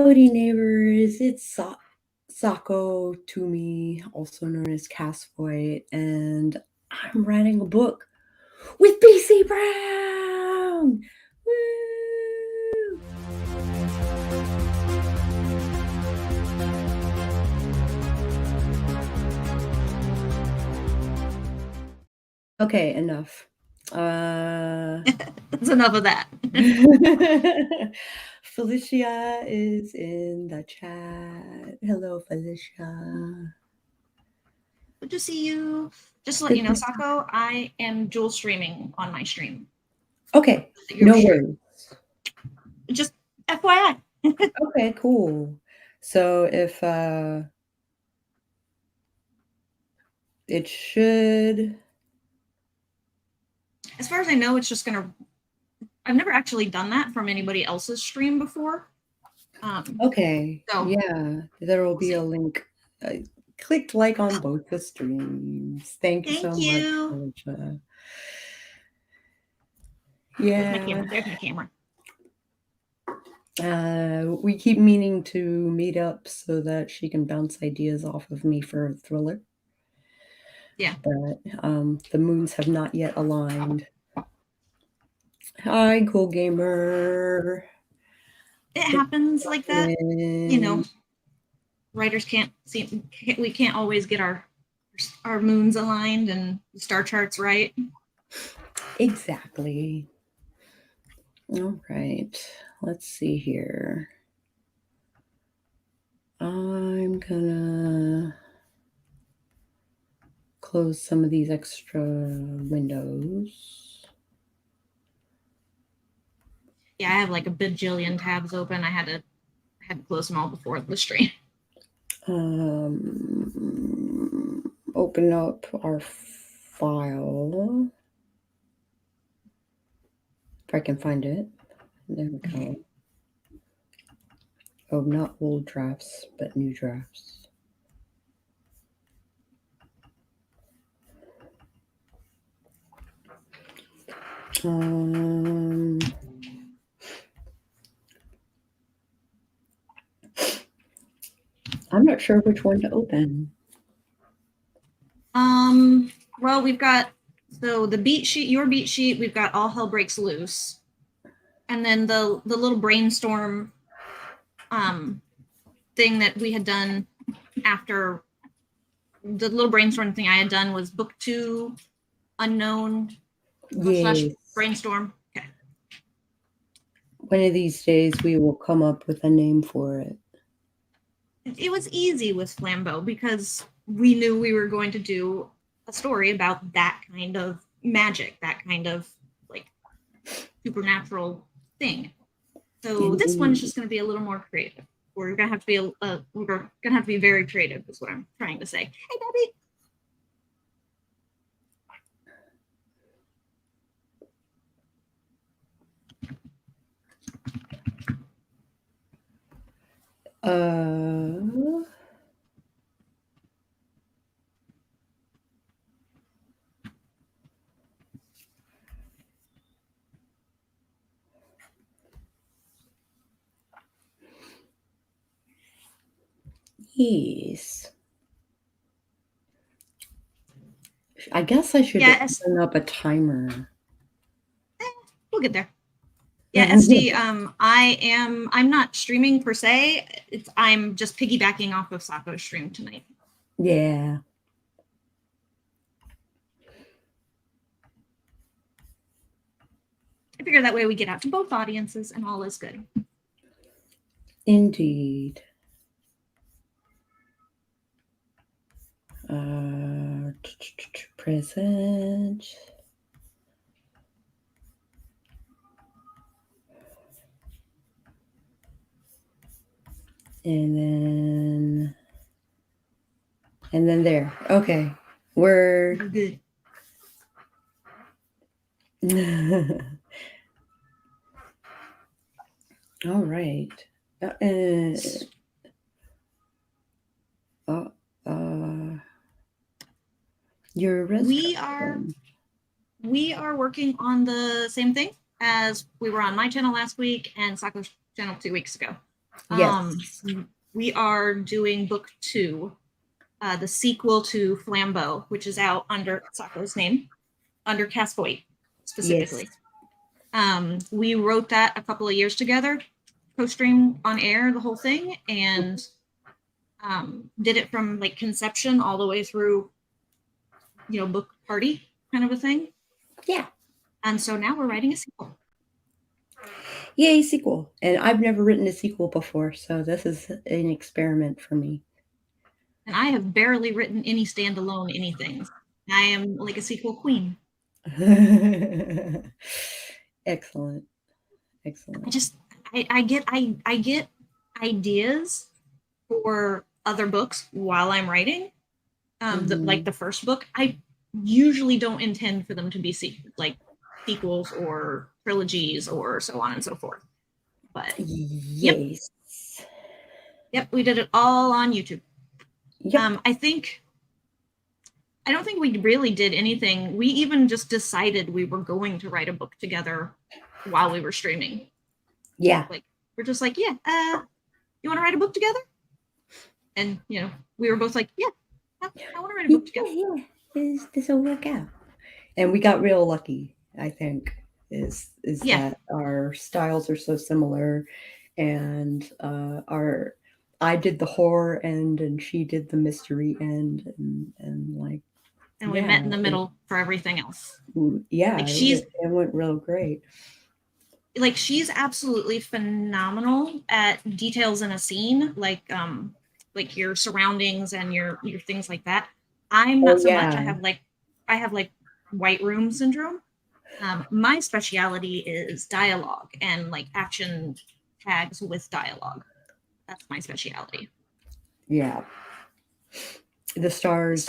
Howdy, neighbors. It's Sako Tumi, also known as Cass Voit, and I'm writing a book with BC Brown. Woo! Okay, enough. That's enough of that. Felicia is in the chat. Hello, Felicia. Good to see you. Just to let you know, Sako, I am dual streaming on my stream. Okay, no worries. Just FYI. Okay, cool. So if it should, as far as I know, it's just gonna. I've never actually done that from anybody else's stream before. Okay. So yeah, there will be a link. Clicked like on both the streams. Thank you so much, Felicia. Yeah. There's my camera. We keep meaning to meet up so that she can bounce ideas off of me for a thriller. Yeah. But the moons have not yet aligned. Hi, cool gamer. It happens like that. You know, writers we can't always get our moons aligned and star charts right. Exactly. All right. Let's see here. I'm gonna close some of these extra windows. Yeah, I have like a bajillion tabs open. I had to close them all before the stream. Open up our file. If I can find it. There we go. Oh, not old drafts, but new drafts. I'm not sure which one to open. Well, we've got the beat sheet, your beat sheet. We've got All Hell Breaks Loose, and then the little brainstorm thing that we had done after the little brainstorm thing I had done was book 2, unknown / brainstorm. Okay. One of these days we will come up with a name for it. It was easy with Flambeau because we knew we were going to do a story about that kind of magic, that kind of like supernatural thing. So this one's just going to be a little more creative. We're gonna have to be we're gonna have to be very creative, is what I'm trying to say. Hey, Debbie. Yes. I guess I should turn up a timer. We'll get there. Yeah, SD, I'm not streaming per se. I'm just piggybacking off of Sako's stream tonight. Yeah. I figure that way we get out to both audiences and all is good. Indeed. Present. And then there. Okay. We're good. All right. We are working on the same thing as we were on my channel last week and Sako's channel 2 weeks ago. Yes. We are doing book 2, the sequel to Flambeau, which is out under Sako's name, under Cass Voit Yes. specifically. We wrote that a couple of years together, co-stream on air the whole thing, and did it from like conception all the way through, book party kind of a thing. Yeah. And so now we're writing a sequel. Yay, sequel. And I've never written a sequel before, so this is an experiment for me. And I have barely written any standalone anything. I am like a sequel queen. Excellent. I get ideas for other books while I'm writing. Like the first book, I usually don't intend for them to be sequels or trilogies or so on and so forth. But yes. Yep, we did it all on YouTube. Yep. I don't think we really did anything. We even just decided we were going to write a book together while we were streaming. Yeah. Like, we're just like, yeah, you want to write a book together? And, we were both like, yeah, I want to write a book together. Yeah. This will work out. And we got real lucky, I think, is that our styles are so similar, and I did the horror end and she did the mystery end, and like, and we met in the middle for everything else. Yeah, like it went real great. Like, she's absolutely phenomenal at details in a scene, like your surroundings and your things like that. I'm not so much. I have white room syndrome. My speciality is dialogue and like action tags with dialogue. That's my speciality. Yeah. The stars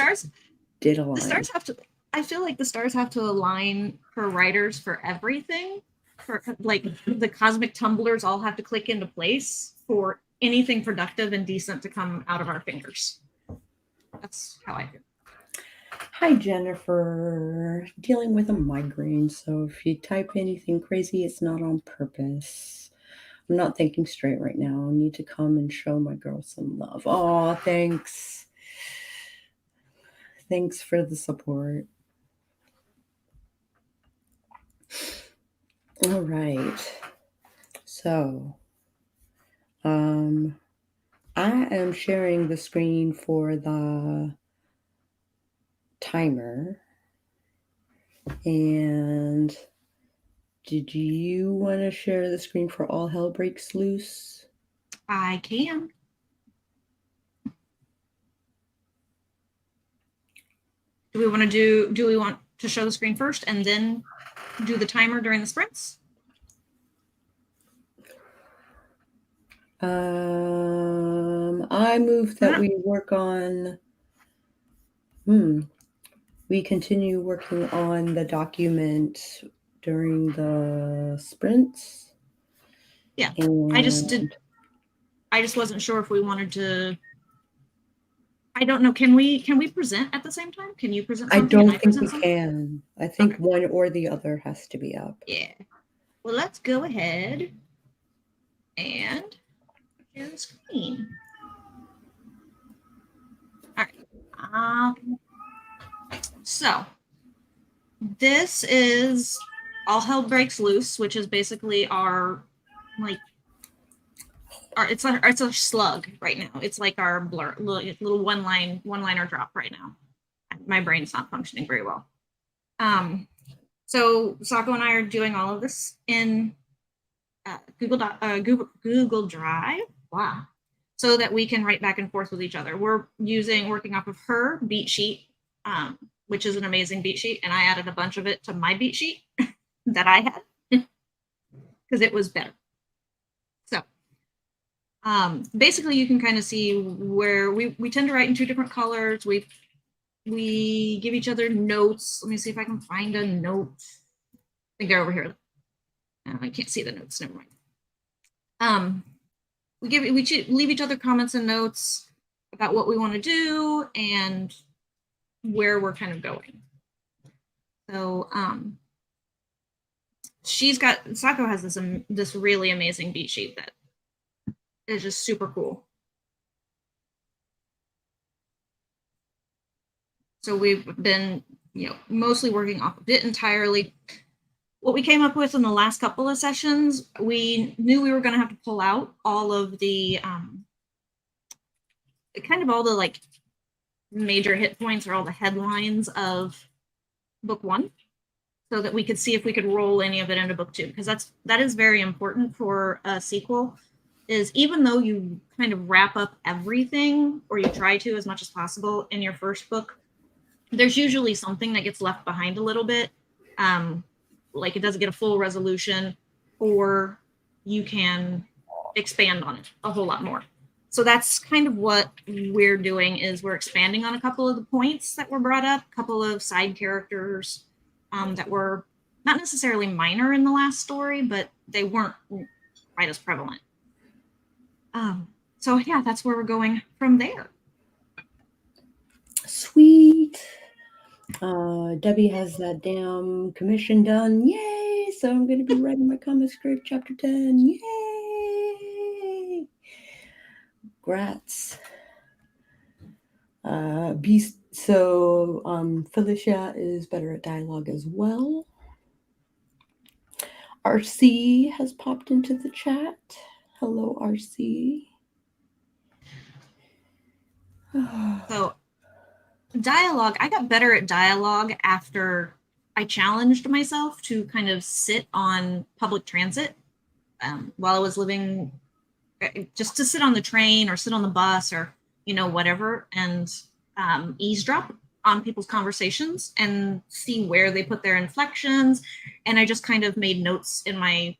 did align. The stars have to. I feel like the stars have to align for writers for everything. For like the cosmic tumblers all have to click into place for anything productive and decent to come out of our fingers. That's how I feel. Hi, Jennifer. Dealing with a migraine, so if you type anything crazy, it's not on purpose. I'm not thinking straight right now. I need to come and show my girl some love. Oh, thanks. Thanks for the support. All right. So, I am sharing the screen for the timer. And did you want to share the screen for All Hell Breaks Loose? I can. Do we want to show the screen first and then do the timer during the sprints? I move that we work on we continue working on the document during the sprints. Yeah. I just wasn't sure if we wanted to. I don't know. Can we present at the same time? Can you present something? I don't think we can. I think one or the other has to be up. Yeah. Well, let's go ahead and share the screen. All right. So this is All Hell Breaks Loose, which is basically it's a slug right now. It's like our blur, little one-liner drop right now. My brain's not functioning very well. So Sako and I are doing all of this in Google Drive. Wow. So that we can write back and forth with each other. We're working off of her beat sheet, which is an amazing beat sheet, and I added a bunch of it to my beat sheet that I had because it was better. So basically you can kind of see where we tend to write in 2 different colors. We give each other notes. Let me see if I can find a note. I think they're over here. I can't see the notes. Never mind. We leave each other comments and notes about what we want to do and where we're kind of going. So Sako has this really amazing beat sheet that is just super cool. So we've been, mostly working off of it entirely. What we came up with in the last couple of sessions, we knew we were going to have to pull out all of the kind of all the like major hit points or all the headlines of book one, so that we could see if we could roll any of it into book two, because that is very important for a sequel. Is even though you kind of wrap up everything, or you try to as much as possible in your first book, there's usually something that gets left behind a little bit. Like it doesn't get a full resolution, or you can expand on it a whole lot more. So that's kind of what we're doing, is we're expanding on a couple of the points that were brought up, a couple of side characters that were not necessarily minor in the last story, but they weren't quite as prevalent. So yeah, that's where we're going from there. Sweet. Debbie has that damn commission done. Yay! So I'm going to be writing my comic script, chapter 10. Yay! Grats. Felicia is better at dialogue as well. RC has popped into the chat. Hello, RC. So dialogue, I got better at dialogue after I challenged myself to kind of sit on public transit while I was living, just to sit on the train or sit on the bus or, whatever, and eavesdrop on people's conversations and see where they put their inflections. And I just kind of made notes in my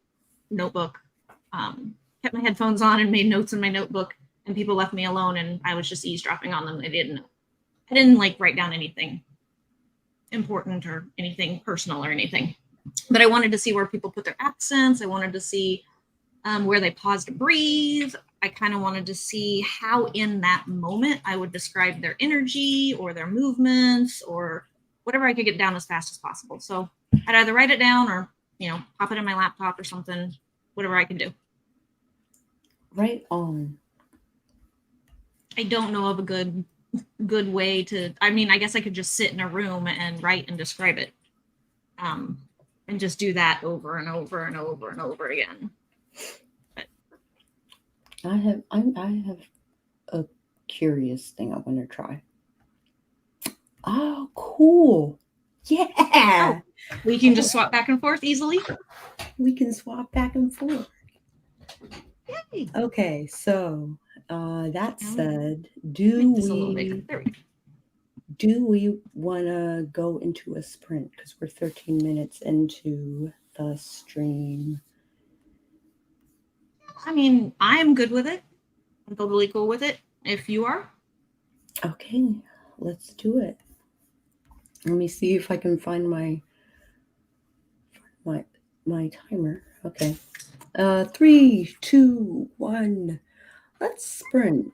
notebook, kept my headphones on and made notes in my notebook, and people left me alone and I was just eavesdropping on them. I didn't like write down anything important or anything personal or anything, but I wanted to see where people put their accents. I wanted to see where they paused to breathe. I kind of wanted to see how in that moment I would describe their energy or their movements or whatever I could get down as fast as possible. So I'd either write it down or, pop it in my laptop or something, whatever I could do. Right on. I don't know of a good way to, I mean, I guess I could just sit in a room and write and describe it. And just do that over and over and over and over again. But I have a curious thing I want to try. Oh, cool. Yeah. Oh, we can just swap back and forth easily. We can swap back and forth. Yay. Okay, so that said, do we want to go into a sprint? Because we're 13 minutes into the stream. I mean, I'm good with it. I'm totally cool with it. If you are. Okay, let's do it. Let me see if I can find my timer. Okay. 3, 2, 1. Let's sprint.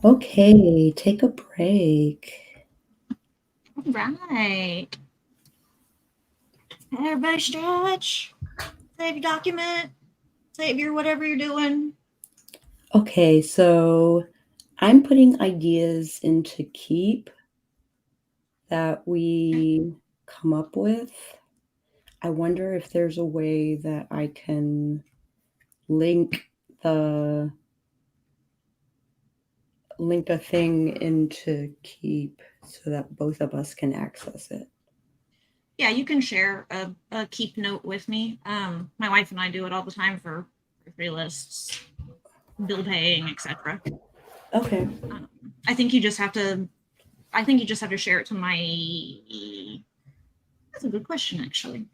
Okay, take a break. All right. Everybody stretch. Save your document. Save your whatever you're doing. Okay, so I'm putting ideas into Keep that we come up with. I wonder if there's a way that I can link the link a thing into Keep so that both of us can access it. Yeah, you can share a keep note with me. My wife and I do it all the time for free lists, bill paying, etc. Okay. I think you just have to. I think you just have to share it to my. That's a good question, actually.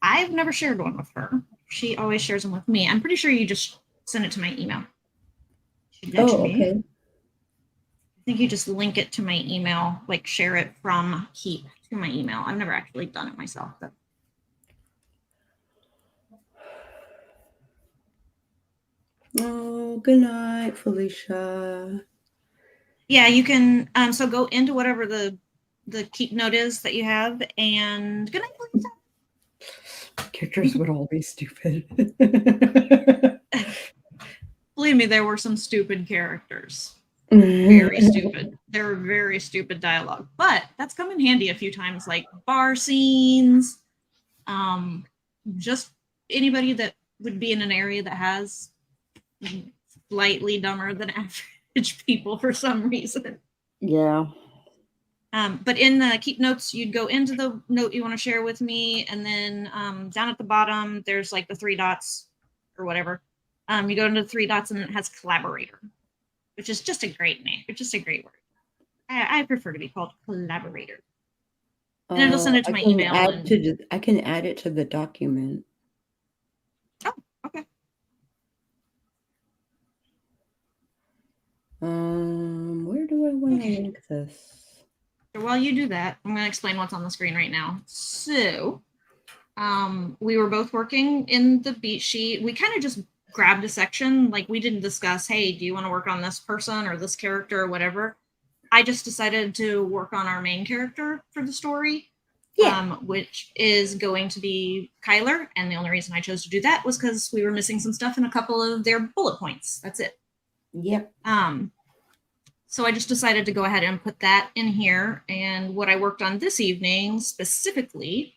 I've never shared one with her. She always shares them with me. I'm pretty sure you just send it to my email. Oh, okay. I think you just link it to my email, like share it from Keep to my email. I've never actually done it myself, though. Oh, good night, Felicia. Yeah, you can. So go into whatever the Keep note is that you have, and good night, Felicia. Characters would all be stupid. Believe me, there were some stupid characters. Very stupid. There were very stupid dialogue, but that's come in handy a few times, like bar scenes. Just anybody that would be in an area that has slightly dumber than average people for some reason. Yeah. But in the Keep notes, you'd go into the note you want to share with me, and then down at the bottom, there's like the 3 dots or whatever. You go into the 3 dots, and it has collaborator, which is just a great name. It's just a great word. I prefer to be called collaborator. And it'll send it to my email. I can add it to the document. Oh, okay. Where do I want to link this? So while you do that, I'm going to explain what's on the screen right now. So, we were both working in the beat sheet. We kind of just grabbed a section. Like, we didn't discuss, hey, do you want to work on this person or this character or whatever. I just decided to work on our main character for the story, which is going to be Kyler. And the only reason I chose to do that was because we were missing some stuff in a couple of their bullet points. That's it. Yep. So I just decided to go ahead and put that in here. And what I worked on this evening specifically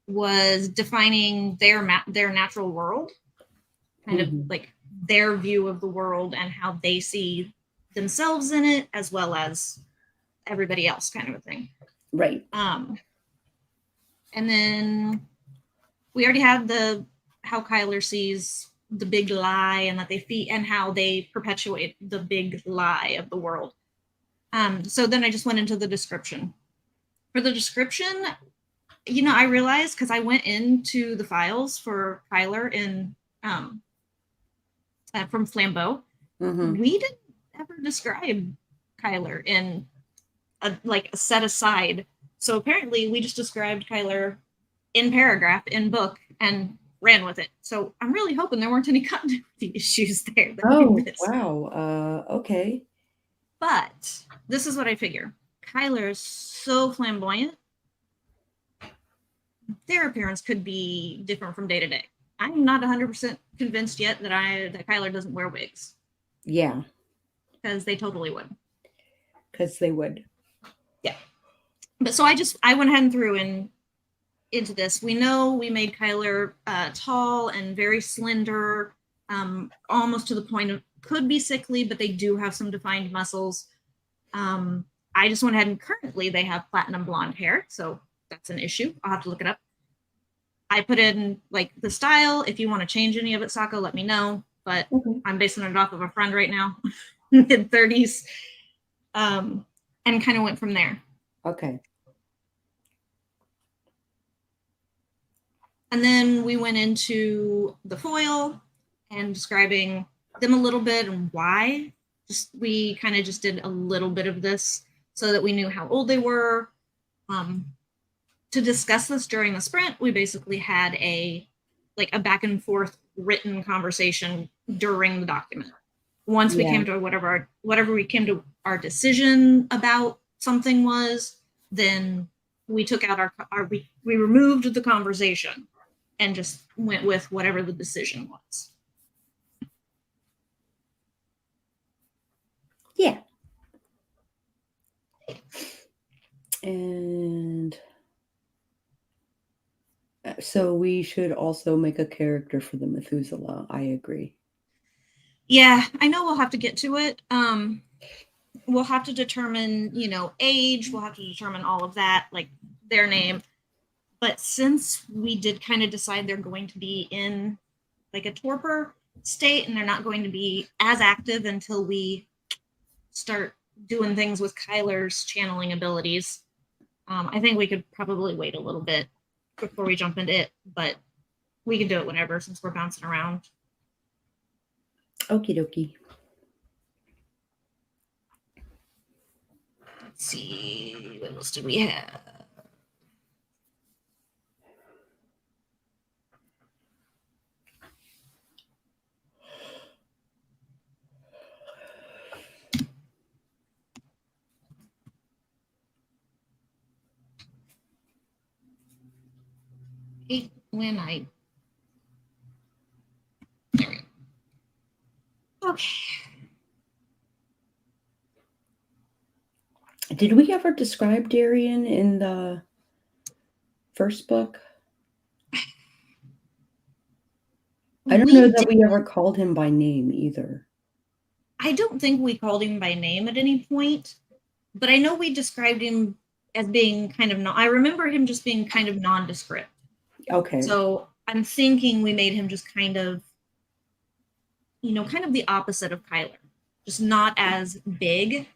was defining their natural world, kind of like their view of the world and how they see themselves in it, as well as everybody else, kind of a thing. Right. And then we already had how Kyler sees the big lie, and that and how they perpetuate the big lie of the world. So then I just went into the description. For the description, I realized, because I went into the files for Kyler in from Flambeau, we didn't ever describe Kyler in a set aside. So apparently we just described Kyler in paragraph in book and ran with it. So I'm really hoping there weren't any continuity issues there. Wow. Okay. But this is what I figure. Kyler is so flamboyant. Their appearance could be different from day to day. I'm not 100% convinced yet that Kyler doesn't wear wigs. Yeah. Because they totally would. Because they would. Yeah. But so I went ahead and threw into this. We know we made Kyler tall and very slender, almost to the point of could be sickly, but they do have some defined muscles. I just went ahead and currently they have platinum blonde hair, so that's an issue. I'll have to look it up. I put in the style. If you want to change any of it, Sako, let me know. But I'm basing it off of a friend right now, mid-30s, and kind of went from there. Okay. And then we went into the foil and describing them a little bit and why. We kind of just did a little bit of this so that we knew how old they were. To discuss this during the sprint, we basically had a back and forth written conversation during the document. Once we came to whatever we came to our decision about something was, then we took out we removed the conversation and just went with whatever the decision was. Yeah. And so we should also make a character for the Methuselah. I agree. Yeah, I know we'll have to get to it. We'll have to determine, age. We'll have to determine all of that, like their name. But since we did kind of decide they're going to be in like a torpor state and they're not going to be as active until we start doing things with Kyler's channeling abilities, I think we could probably wait a little bit before we jump into it, but we can do it whenever since we're bouncing around. Okie dokie. Let's see, what else do we have? When I there we go. Okay. Did we ever describe Darian in the first book? I don't know that we ever called him by name either. I don't think we called him by name at any point, but I know we described him as being kind of I remember him just being kind of nondescript. Okay. So I'm thinking we made him just kind of the opposite of Kyler, just not as big.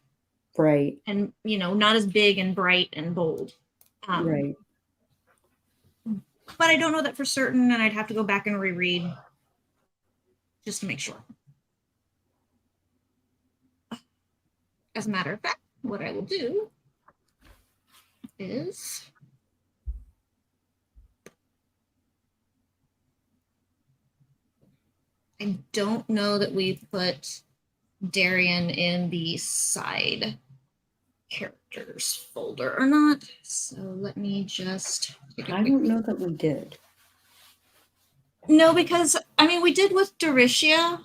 Right. And, not as big and bright and bold. Right. But I don't know that for certain, and I'd have to go back and reread just to make sure. As a matter of fact, what I will do is I don't know that we put Darian in the side characters folder or not. So let me just I don't know that we did. No, because we did with Doricia,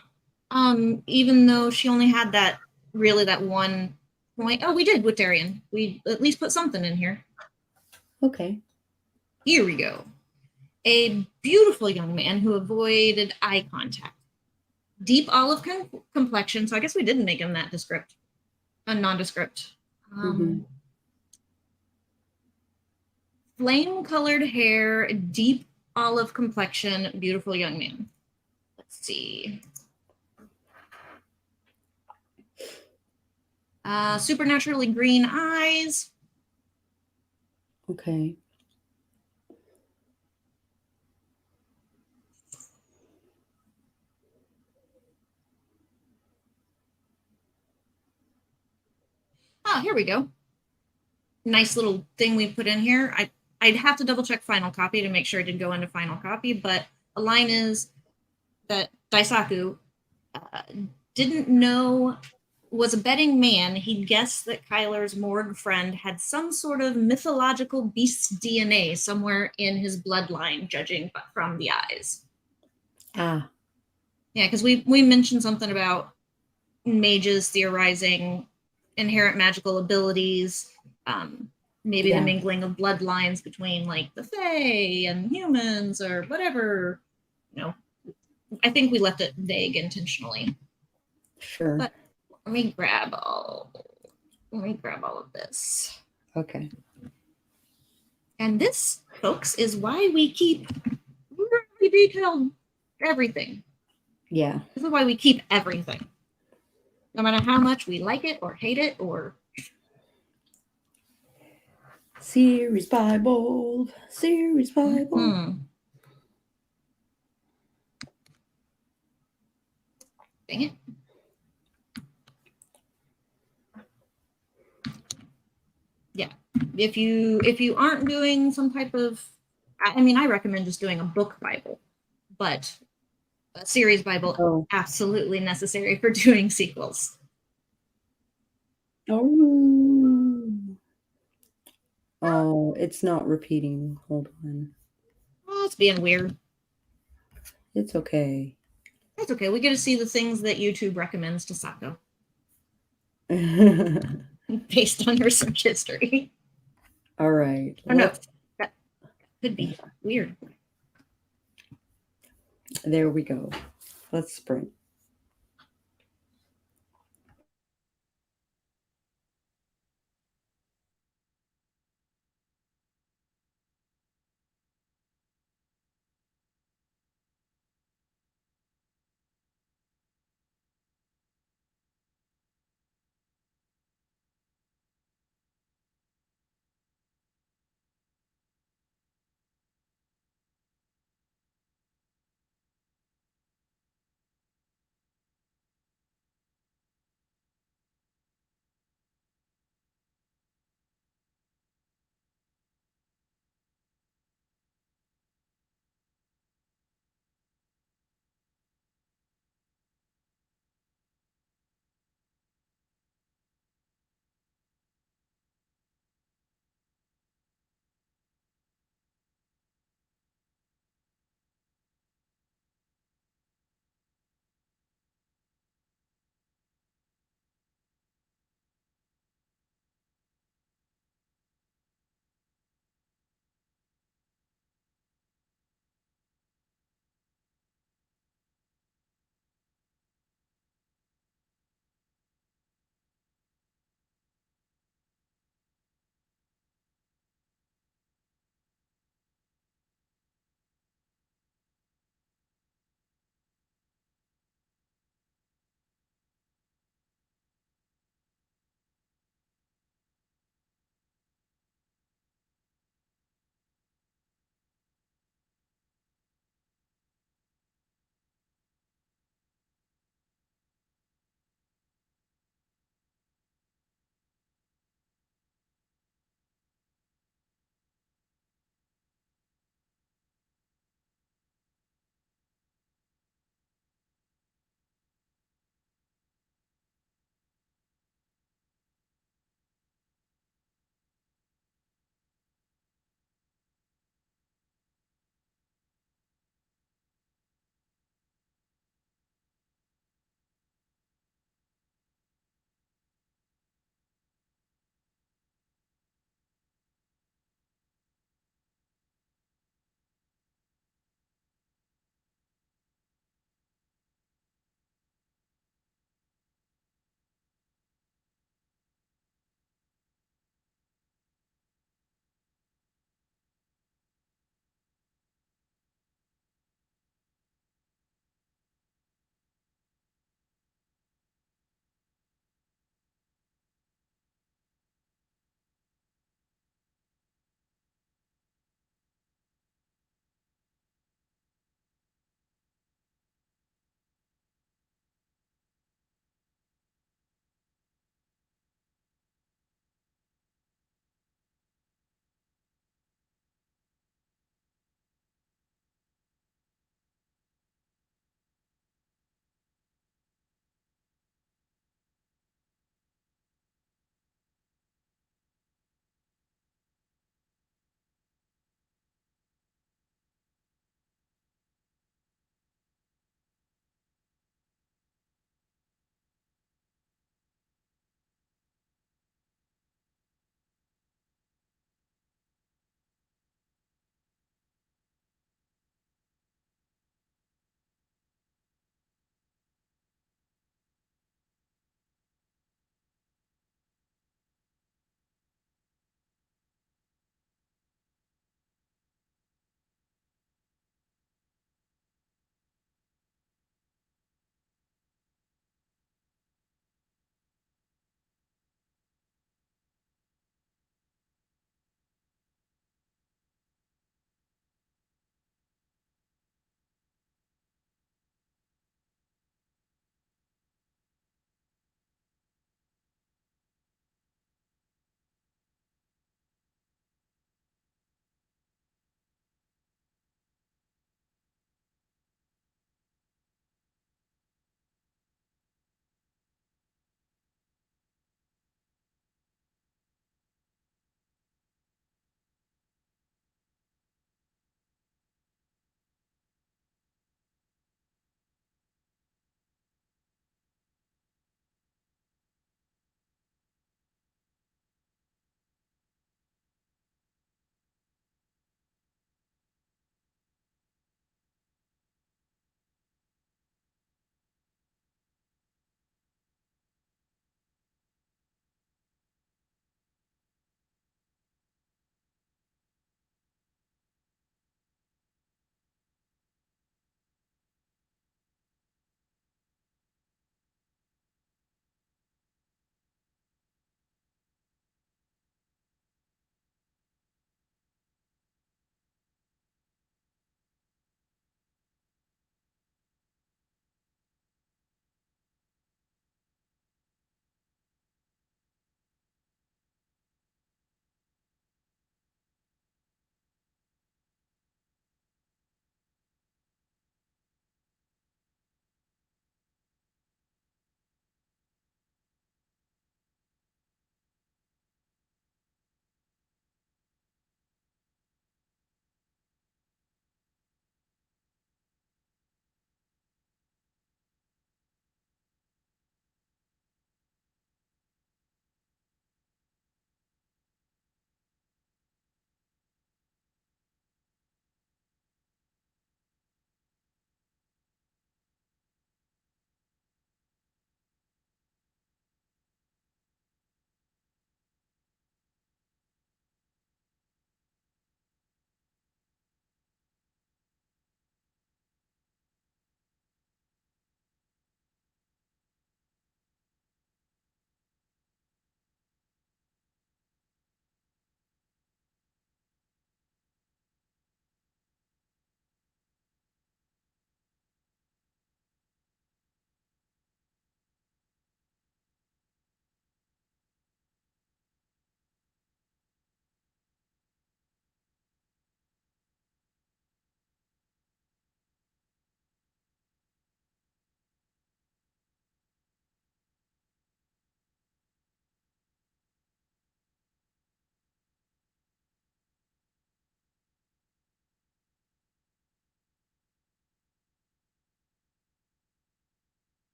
even though she only had that one point. Oh, we did with Darian. We at least put something in here. Okay. Here we go. A beautiful young man who avoided eye contact. Deep olive complexion. So I guess we didn't make him that nondescript. Flame-colored hair, deep olive complexion, beautiful young man. Let's see. Supernaturally green eyes. Okay. Oh, here we go. Nice little thing we put in here. I'd have to double check Final Copy to make sure it did go into Final Copy, but a line is that Daisaku didn't know, was a betting man. He guessed that Kyler's morgue friend had some sort of mythological beast DNA somewhere in his bloodline, judging from the eyes. Ah. Yeah, because we mentioned something about mages theorizing inherent magical abilities, maybe the mingling of bloodlines between like the Fae and humans or whatever. I think we left it vague intentionally. Sure. But let me grab all of this. Okay. And this, folks, is why we keep really detailed everything. Yeah. This is why we keep everything. No matter how much we like it or hate it or... Series Bible. Series Bible. Mm-hmm. Dang it. Yeah. If you aren't doing some type of... I recommend just doing a book Bible. But a series Bible Oh. absolutely necessary for doing sequels. Oh. Oh, it's not repeating. Hold on. Oh, it's being weird. It's okay. That's okay. We get to see the things that YouTube recommends to Sako based on her search history. All right. Oh no, that could be weird. There we go. Let's sprint.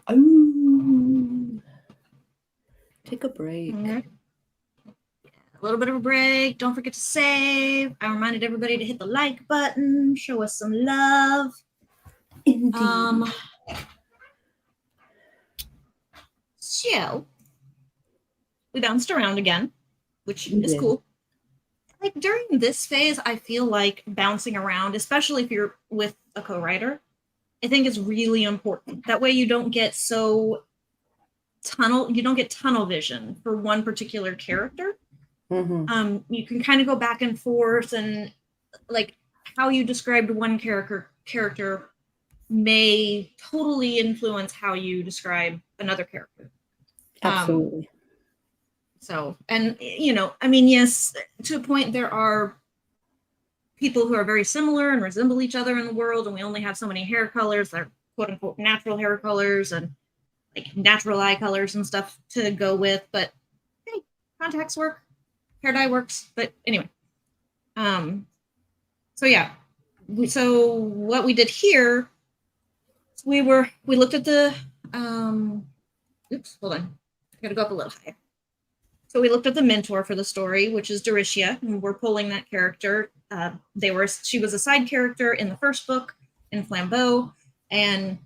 Oh, take a break. A little bit of a break. Don't forget to save. I reminded everybody to hit the like button. Show us some love. Indeed. So we bounced around again, which is cool. Like during this phase, I feel like bouncing around, especially if you're with a co-writer, I think is really important. That way you don't get so tunnel vision for one particular character. Mm-hmm. You can kind of go back and forth, and like how you described one character may totally influence how you describe another character. Absolutely. So, and I mean, yes, to a point, there are people who are very similar and resemble each other in the world, and we only have so many hair colors that are quote unquote natural hair colors and like natural eye colors and stuff to go with. But hey, contacts work, hair dye works. But anyway, so yeah, so what we did here, we looked at the oops, hold on, I gotta go up a little higher. So we looked at the mentor for the story, which is Doricia, and we're pulling that character. She was a side character in the first book in Flambeau, and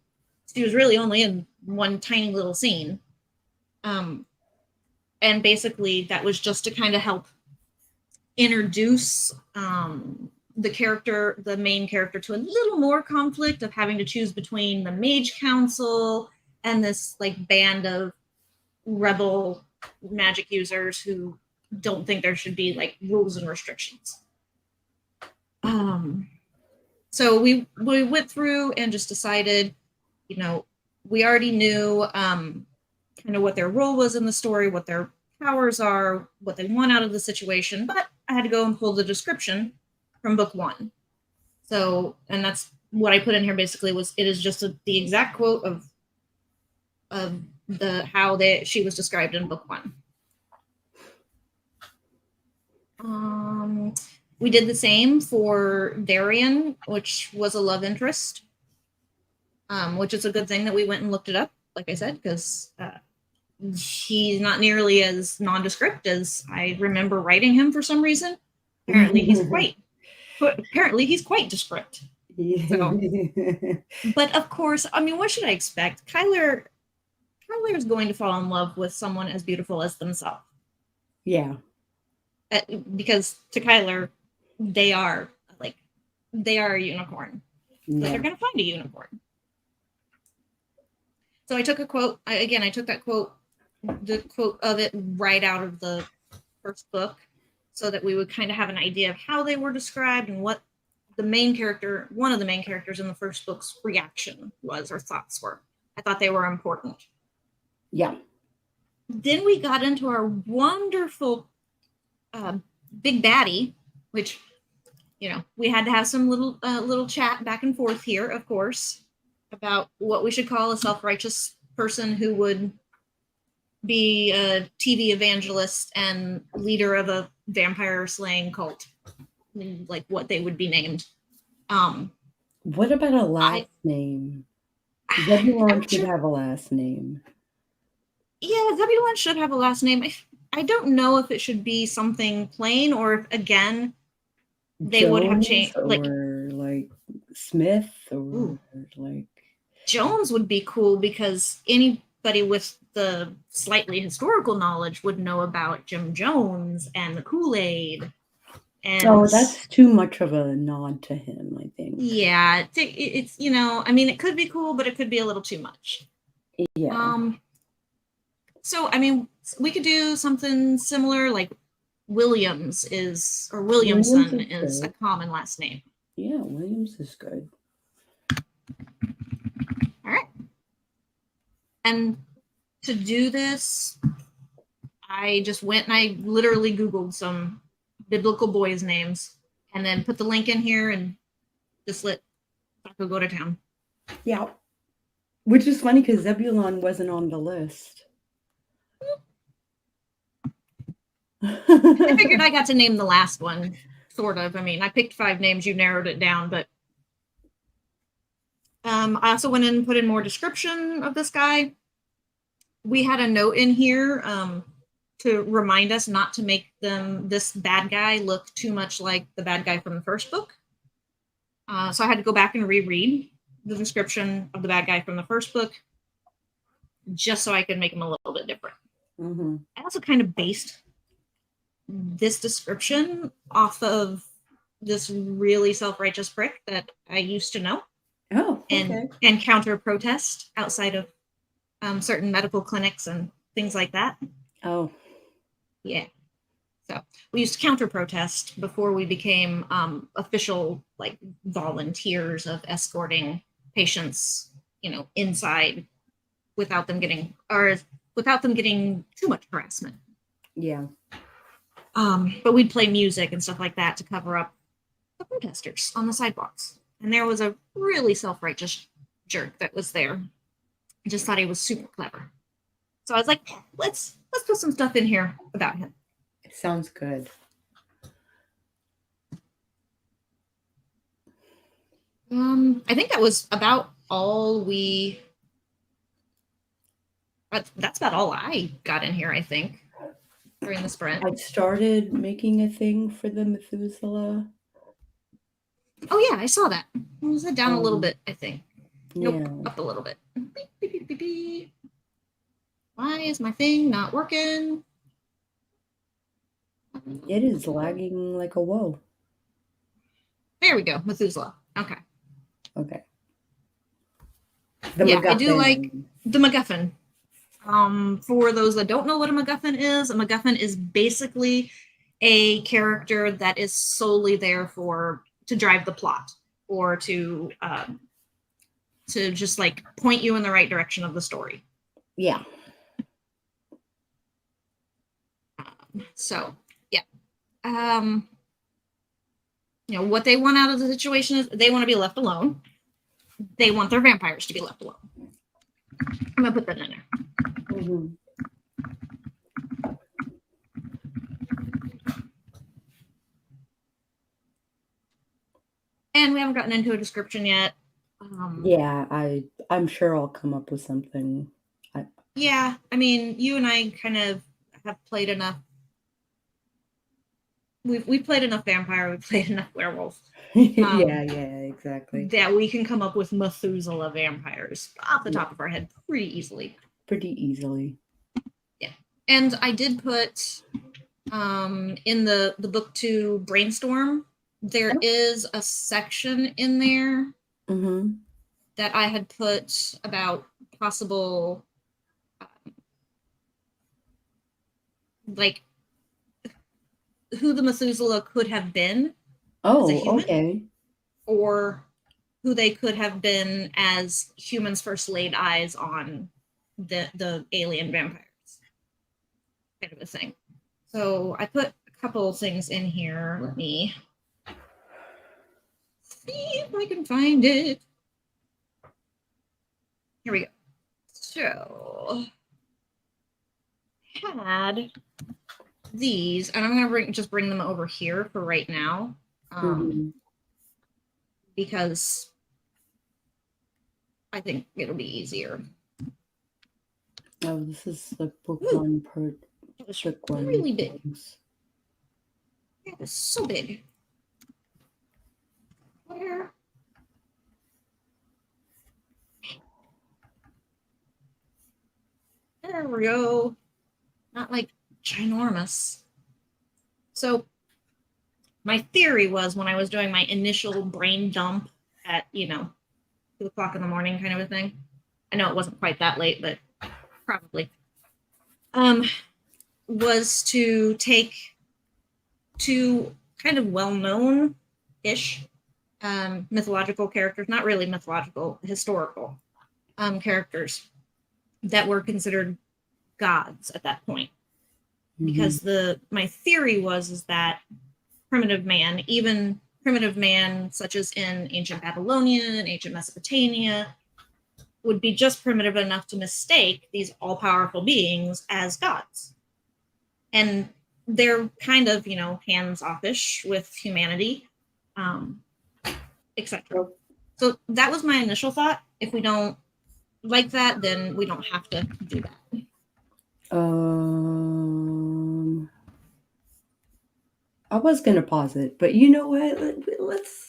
she was really only in one tiny little scene. And basically that was just to kind of help introduce the main character to a little more conflict of having to choose between the Mage Council and this like band of rebel magic users who don't think there should be like rules and restrictions. So we went through and just decided, we already knew kind of what their role was in the story, what their powers are, what they want out of the situation, but I had to go and pull the description from book 1. So, and that's what I put in here basically was it is just the exact quote of how she was described in book 1. We did the same for Darian, which was a love interest, which is a good thing that we went and looked it up, like I said, because he's not nearly as nondescript as I remember writing him for some reason. Apparently he's quite descript. So, but of course, I mean, what should I expect? Kyler is going to fall in love with someone as beautiful as themselves. Yeah. Because to Kyler, they are a unicorn. Yeah. But they're going to find a unicorn. So I took a quote. I took that quote, the quote of it right out of the first book, so that we would kind of have an idea of how they were described and what one of the main characters in the first book's reaction was or thoughts were. I thought they were important. Yeah. Then we got into our wonderful big baddie, which, we had to have some little chat back and forth here, of course, about what we should call a self-righteous person who would be a TV evangelist and leader of a vampire slaying cult, like what they would be named. What about a last name? Zebulon should have a last name. Yeah, Zebulon should have a last name. I don't know if it should be something plain or if, again, they Jones would have changed. Or like Smith or like... Jones would be cool because anybody with the slightly historical knowledge would know about Jim Jones and the Kool-Aid. And that's too much of a nod to him, I think. Yeah, it's I mean, it could be cool, but it could be a little too much. Yeah. So, I mean, we could do something similar, like Williamson is a common last name. Yeah, Williams is good. All right. And to do this, I just went and I literally Googled some biblical boys' names and then put the link in here and just let Sako go to town. Yeah. Which is funny because Zebulon wasn't on the list. I figured I got to name the last one, sort of. I mean, I picked 5 names, you narrowed it down, but I also went in and put in more description of this guy. We had a note in here to remind us not to make this bad guy look too much like the bad guy from the first book. So I had to go back and reread the description of the bad guy from the first book just so I could make him a little bit different. Mm-hmm. I also kind of based this description off of this really self-righteous prick that I used to know. Oh, okay. And counter protest outside of certain medical clinics and things like that. Oh. Yeah. So we used to counter protest before we became official like volunteers of escorting patients, inside without them getting too much harassment. Yeah. But we'd play music and stuff like that to cover up the protesters on the sidewalks. And there was a really self-righteous jerk that was there. I just thought he was super clever. So I was like, let's put some stuff in here about him. Sounds good. I think that was about all that's about all I got in here, I think, during the sprint. I started making a thing for the Methuselah. Oh yeah, I saw that. Was it down a little bit, I think? Yeah. Nope, up a little bit. Beep, beep, beep, beep, beep. Why is my thing not working? It is lagging like a woe. There we go, Methuselah. Okay. Okay. Yeah, I do like the MacGuffin. For those that don't know what a MacGuffin is basically a character that is solely there to drive the plot or to just like point you in the right direction of the story. Yeah. So yeah. What they want out of the situation is they want to be left alone. They want their vampires to be left alone. I'm gonna put that in there. Mm-hmm. And we haven't gotten into a description yet. Yeah, I'm sure I'll come up with something. Yeah, I mean, you and I kind of have played enough. We've played enough vampire. We've played enough werewolf. Yeah, exactly. That we can come up with Methuselah vampires off the top of our head pretty easily. Yeah, and I did put in the book 2 brainstorm. There is a section in there that I had put about possible, like, who the Methuselah could have been as a human, okay. or who they could have been as humans first laid eyes on the alien vampires, kind of a thing. So I put a couple things in here. Let me see if I can find it. Here we go. So had these, and I'm going to bring them over here for right now, because I think it'll be easier. Oh, this is the book one per book one. Really big. Yeah, it's so big. Where? There we go. Not like ginormous. So my theory was, when I was doing my initial brain dump at 2 o'clock in the morning kind of a thing, I know it wasn't quite that late, but probably, was to take 2 kind of well-known-ish mythological characters, not really mythological, historical characters that were considered gods at that point. Because my theory is that primitive man, even primitive man such as in ancient Babylonia and ancient Mesopotamia, would be just primitive enough to mistake these all-powerful beings as gods. And they're kind of, hands-offish with humanity, etc. So that was my initial thought. If we don't like that, then we don't have to do that. I was gonna pause it, but you know what?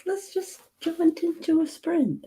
Let's just jump into a sprint.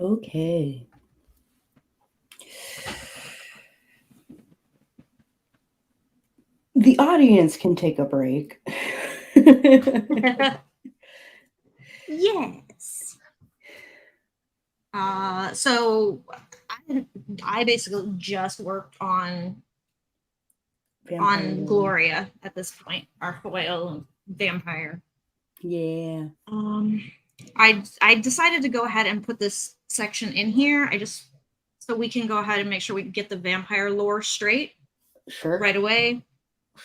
Okay. The audience can take a break. Yes. So I basically just worked on Vampire. Gloria at this point, our foil vampire. Yeah. I decided to go ahead and put this section in here. So we can go ahead and make sure we get the vampire lore straight Sure. right away.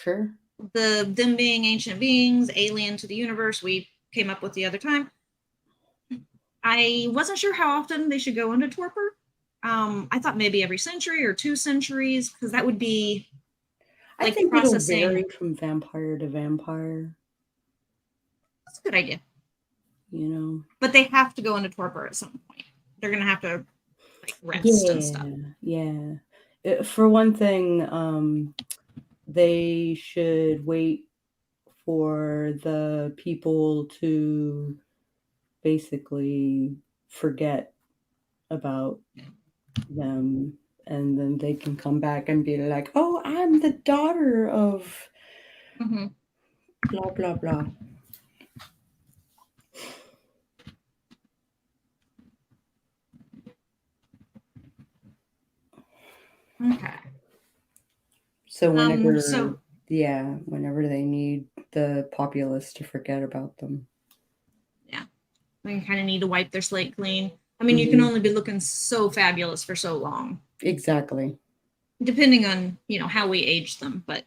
Sure. Them being ancient beings, alien to the universe, we came up with the other time. I wasn't sure how often they should go into torpor. I thought maybe every century or 2 centuries, because that would be I like think processing. it'll vary from vampire to vampire. That's a good idea. You know. But they have to go into torpor at some point. They're gonna have to like rest and stuff. Yeah. For one thing, they should wait for the people to basically forget about them, and then they can come back and be like, oh, I'm the daughter of blah blah blah. Okay. So whenever they need the populace to forget about them. Yeah. They kind of need to wipe their slate clean. I mean, you can only be looking so fabulous for so long. Exactly. Depending on, how we age them, but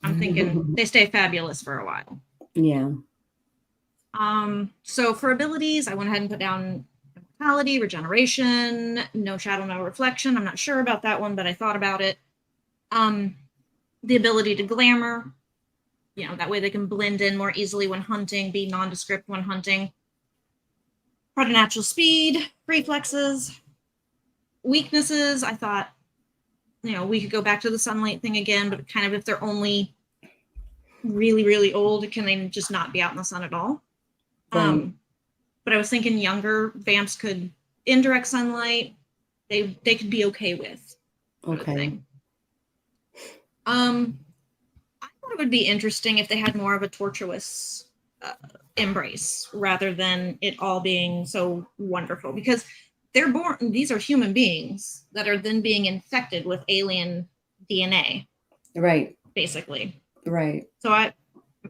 I'm thinking they stay fabulous for a while. Yeah. So for abilities, I went ahead and put down immortality, regeneration, no shadow, no reflection. I'm not sure about that one, but I thought about it. The ability to glamour, that way they can blend in more easily when hunting, be nondescript when hunting. Preternatural speed, reflexes, weaknesses. I thought, we could go back to the sunlight thing again, but kind of if they're only really, really old, can they just not be out in the sun at all? Right. But I was thinking younger vamps could indirect sunlight. They could be okay with. Okay. I thought it would be interesting if they had more of a tortuous embrace rather than it all being so wonderful, because they're born. These are human beings that are then being infected with alien DNA. Right. Basically. Right. So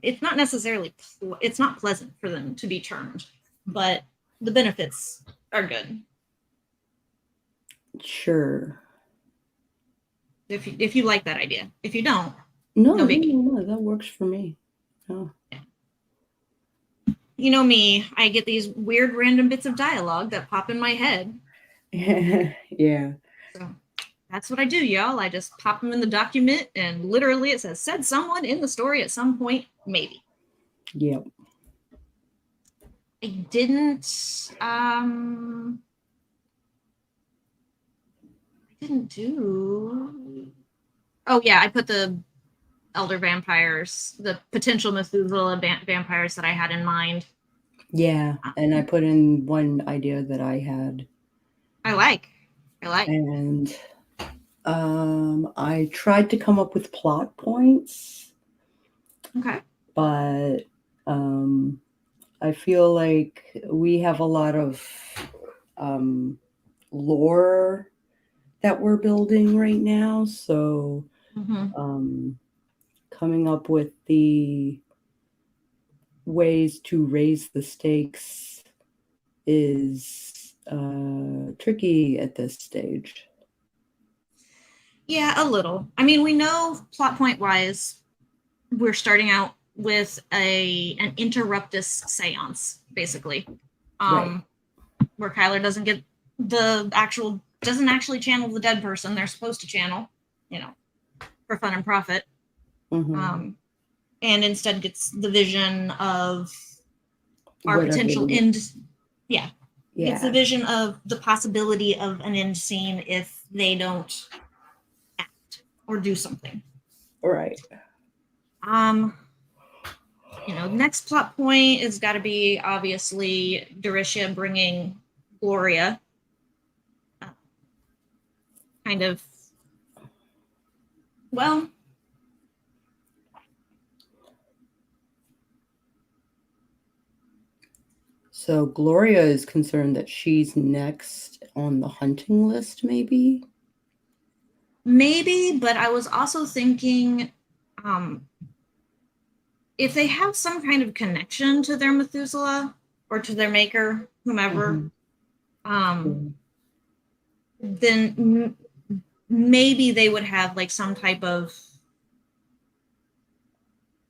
it's not necessarily, it's not pleasant for them to be turned, but the benefits are good. Sure. If you like that idea. If you don't, no biggie. That works for me. Oh. Yeah. You know me, I get these weird random bits of dialogue that pop in my head. Yeah. So that's what I do, y'all. I just pop them in the document, and literally it says, said someone in the story at some point, maybe. Yep. I didn't do. Oh yeah, I put the elder vampires, the potential Methuselah vampires that I had in mind. Yeah, and I put in one idea that I had. I like. And I tried to come up with plot points. Okay. But I feel like we have a lot of lore that we're building right now. So coming up with the ways to raise the stakes is tricky at this stage. Yeah, a little. I mean, we know plot point wise, we're starting out with an interruptus seance, basically. Right. Where Kyler doesn't actually channel the dead person they're supposed to channel, for fun and profit. And instead gets the vision of our potential end. Yeah. It's the vision of the possibility of an end scene if they don't act or do something. Right. Next plot point has got to be obviously Durisha bringing Gloria kind of, well, so Gloria is concerned that she's next on the hunting list, maybe? Maybe, but I was also thinking, if they have some kind of connection to their Methuselah or to their maker, whomever, then maybe they would have like some type of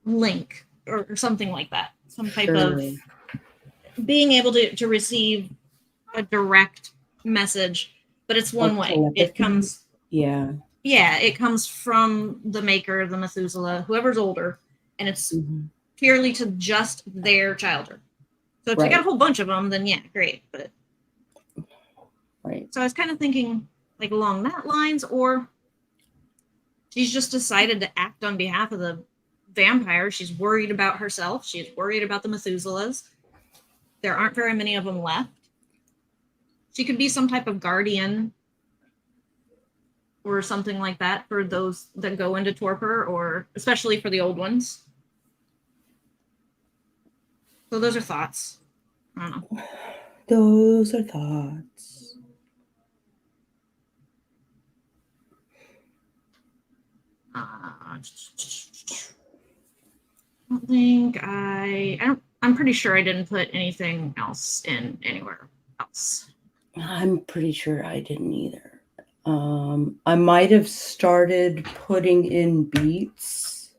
link or something like that. Some type of being able to receive a direct message, but it's one way. Telepathy. It comes, yeah, it comes from the maker, the Methuselah, whoever's older, and it's purely to just their childhood. So if you got a whole bunch of them, then yeah, great. But so I was kind of thinking like along that lines, or she's just decided to act on behalf of the vampire. She's worried about herself. She's worried about the Methuselahs. There aren't very many of them left. She could be some type of guardian or something like that for those that go into torpor, or especially for the old ones. So those are thoughts. I don't know. Those are thoughts. I don't think I'm pretty sure I didn't put anything else in anywhere else. I'm pretty sure I didn't either. I might have started putting in beats.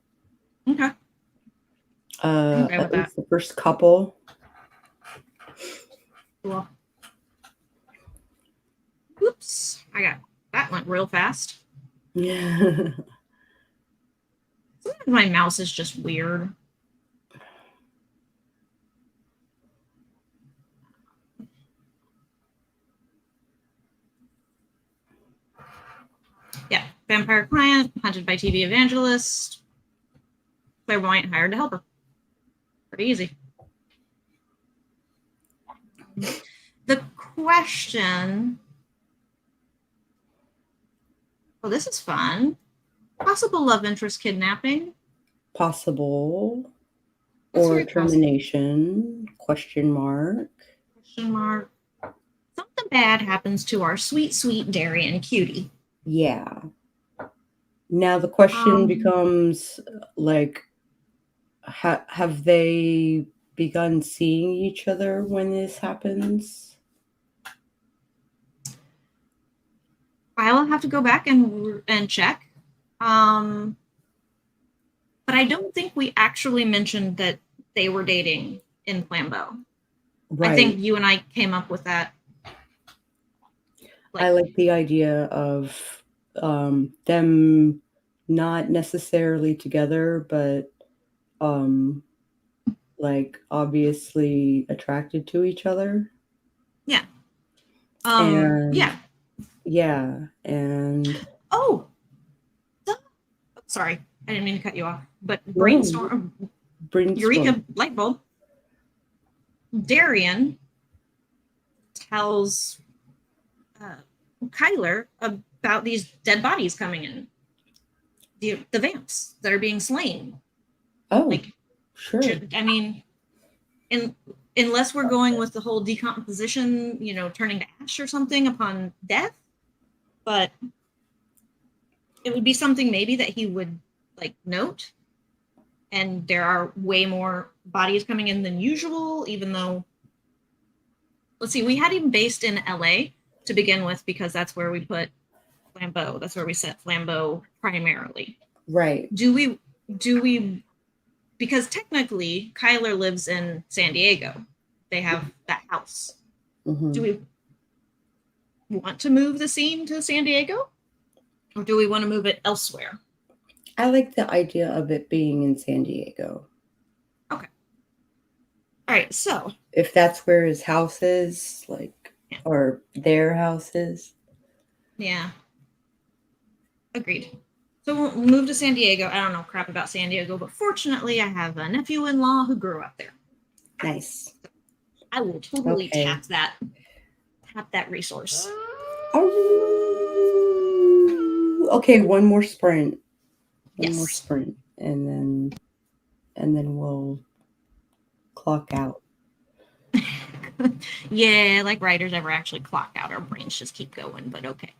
Okay. At least the first couple. Cool. Oops. That went real fast. Yeah. Sometimes my mouse is just weird. Yeah, vampire client, hunted by TV evangelist, clairvoyant hired to help her. Pretty easy. The question, well, this is fun. Possible love interest kidnapping. Possible. Or termination, question mark. Question mark. Something bad happens to our sweet, sweet Darian cutie. Yeah. Now the question becomes, like, have they begun seeing each other when this happens? I'll have to go back and check. But I don't think we actually mentioned that they were dating in Flambeau. Right. I think you and I came up with that. I like the idea of them not necessarily together, but like obviously attracted to each other. Yeah. Yeah. And sorry, I didn't mean to cut you off. But brainstorm. Eureka light bulb. Darian tells Kyler about these dead bodies coming in. The vamps that are being slain. Oh, like, sure. I mean, unless we're going with the whole decomposition, turning to ash or something upon death, but it would be something maybe that he would like note. And there are way more bodies coming in than usual, even though, let's see, we had him based in LA to begin with because that's where we put Flambeau. That's where we set Flambeau primarily. Right. Do we, because technically Kyler lives in San Diego. They have that house. Mm-hmm. Do we want to move the scene to San Diego? Or do we want to move it elsewhere? I like the idea of it being in San Diego. Okay. All right, so. If that's where his house is, like, or their house is. Yeah. Agreed. So we'll move to San Diego. I don't know crap about San Diego, but fortunately I have a nephew-in-law who grew up there. Nice. So I will totally tap that resource. Oh. Okay, one more sprint. One more Yes. sprint, and then we'll clock out. Yeah, like writers ever actually clock out. Our brains just keep going, but okay.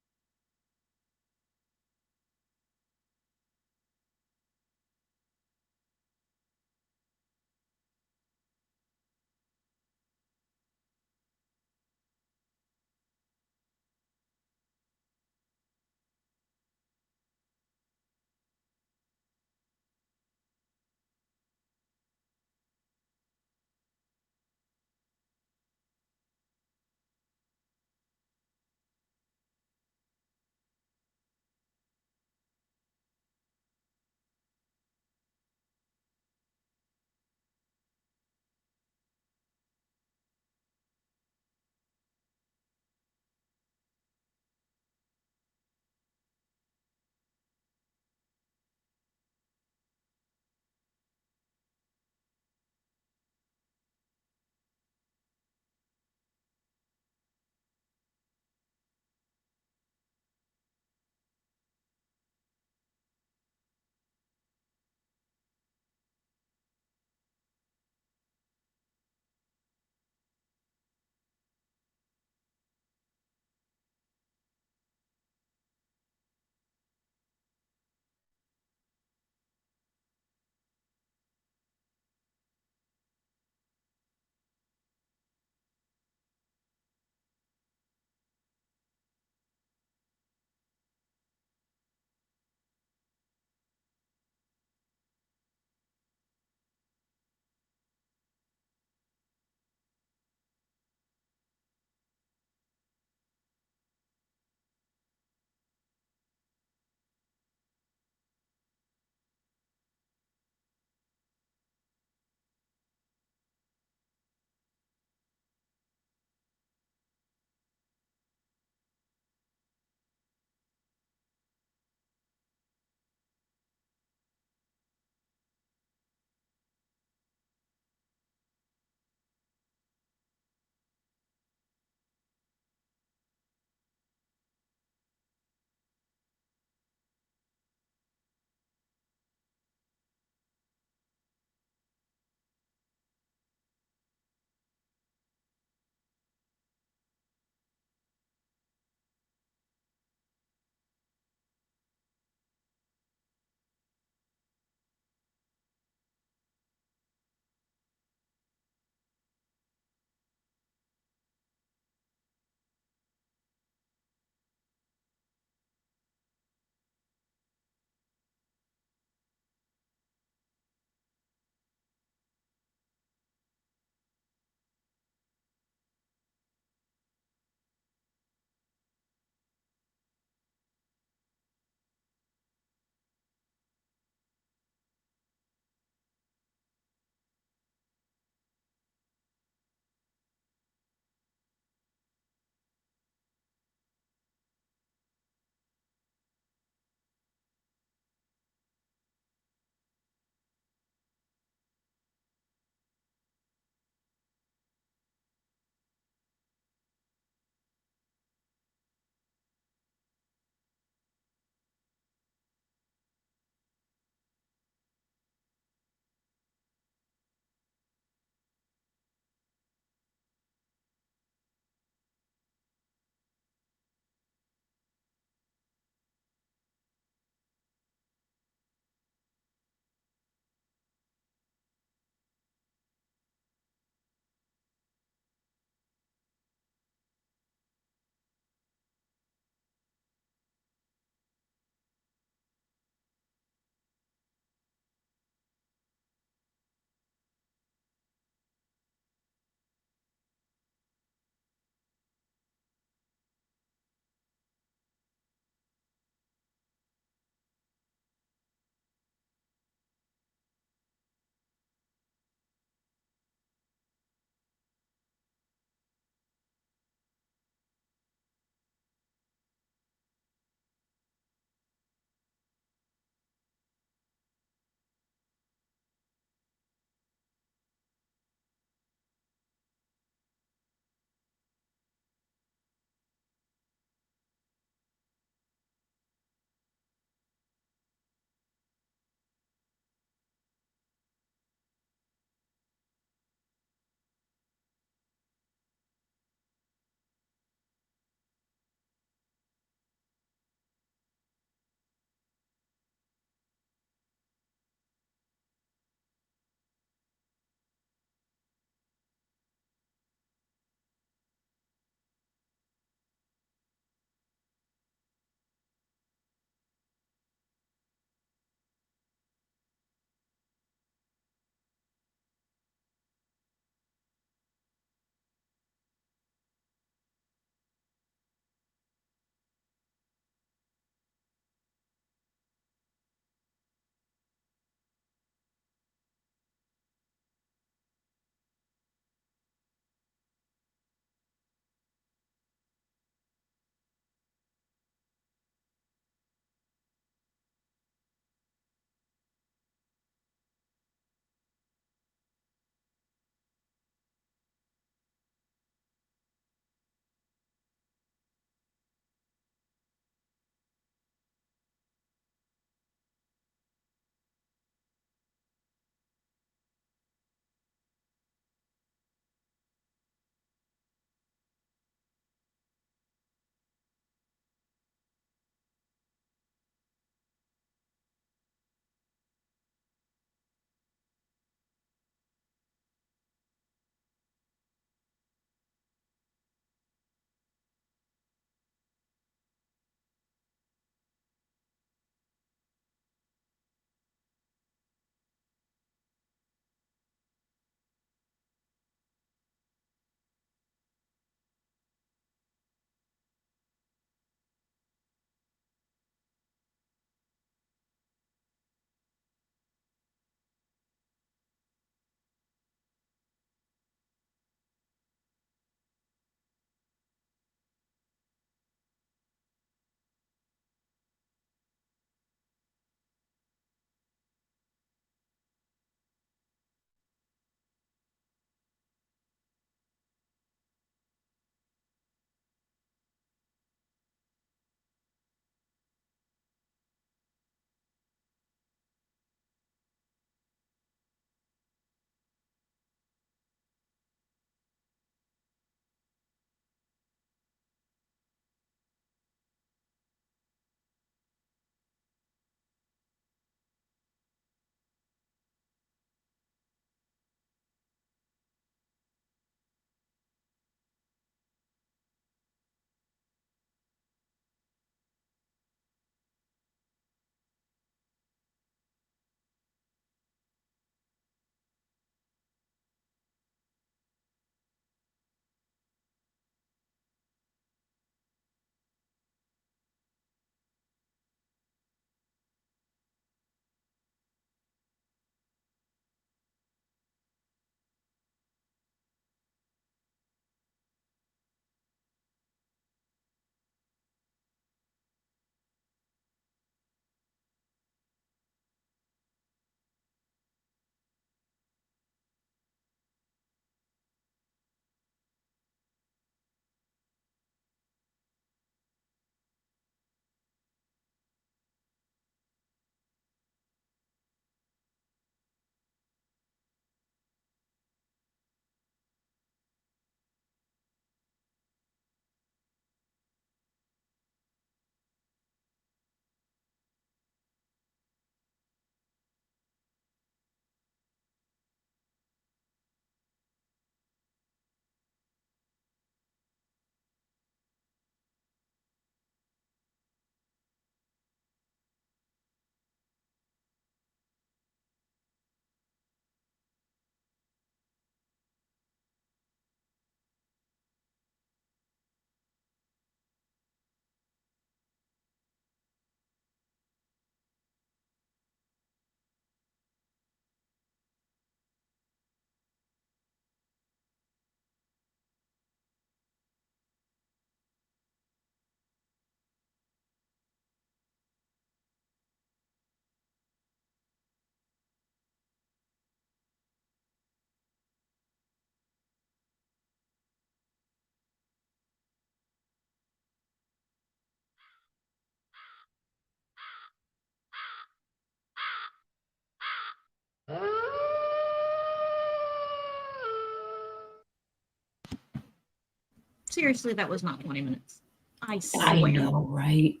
Seriously, that was not 20 minutes. I swear. I know, right?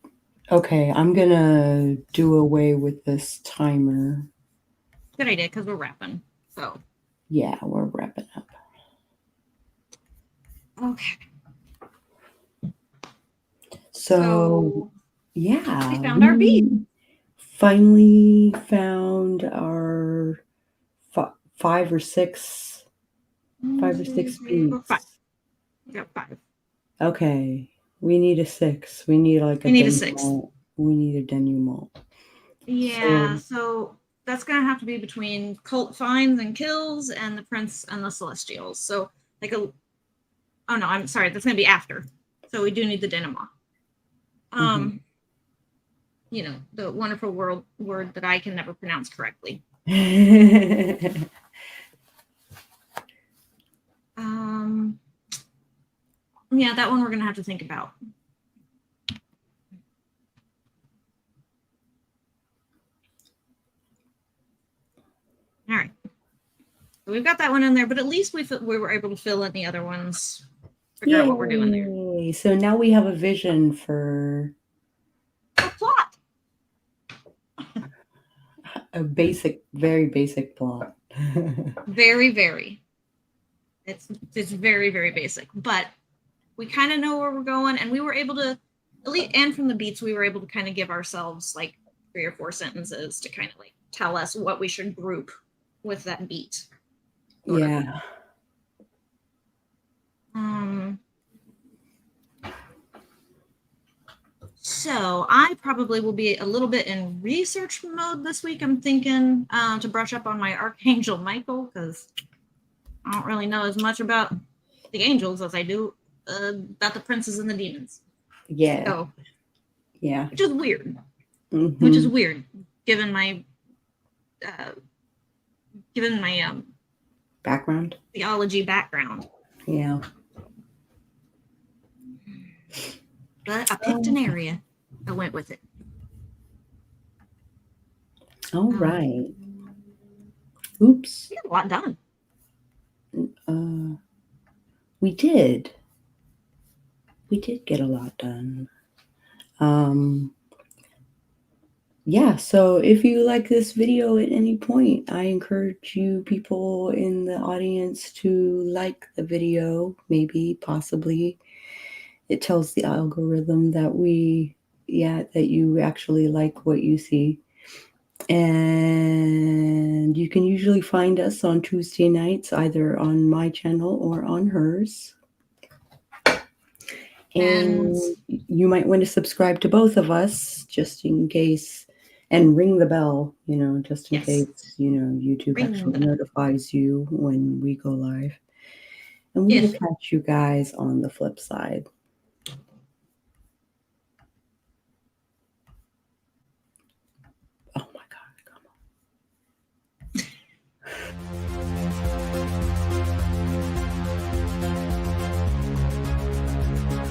Okay, I'm gonna do away with this timer. Good idea, because we're wrapping. So. Yeah, we're wrapping up. Okay. So yeah, we found our beat. Finally found our 5 or 6 beats. We got 5. Okay, we need a 6. We need like a. We need a 6. We need a denouement. Yeah, so that's gonna have to be between Cult finds and kills and the Prince and the Celestials. So like a. Oh no, I'm sorry. That's gonna be after. So we do need the denouement. You know, the wonderful word that I can never pronounce correctly. Yeah, that one we're gonna have to think about. All right, so we've got that one in there, but at least we were able to fill in the other ones. Figure out what we're doing there. So now we have a vision for a plot. A very basic plot. Very, very. It's very, very basic, but we kind of know where we're going, and we were able to, at least, and from the beats, we were able to kind of give ourselves like 3 or 4 sentences to kind of like tell us what we should group with that beat. Yeah. So I probably will be a little bit in research mode this week. I'm thinking to brush up on my Archangel Michael, because I don't really know as much about the angels as I do about the princes and the demons. Yeah. So, yeah. Which is weird. Which is weird, given my background. Theology background. Yeah. But I picked an area. I went with it. All right. Oops. We got a lot done. We did. We did get a lot done. Yeah, so if you like this video at any point, I encourage you people in the audience to like the video, maybe, possibly. It tells the algorithm that that you actually like what you see. And you can usually find us on Tuesday nights, either on my channel or on hers. And you might want to subscribe to both of us just in case, and ring the bell, just in case, YouTube actually notifies you when we go live. And we will catch you guys on the flip side.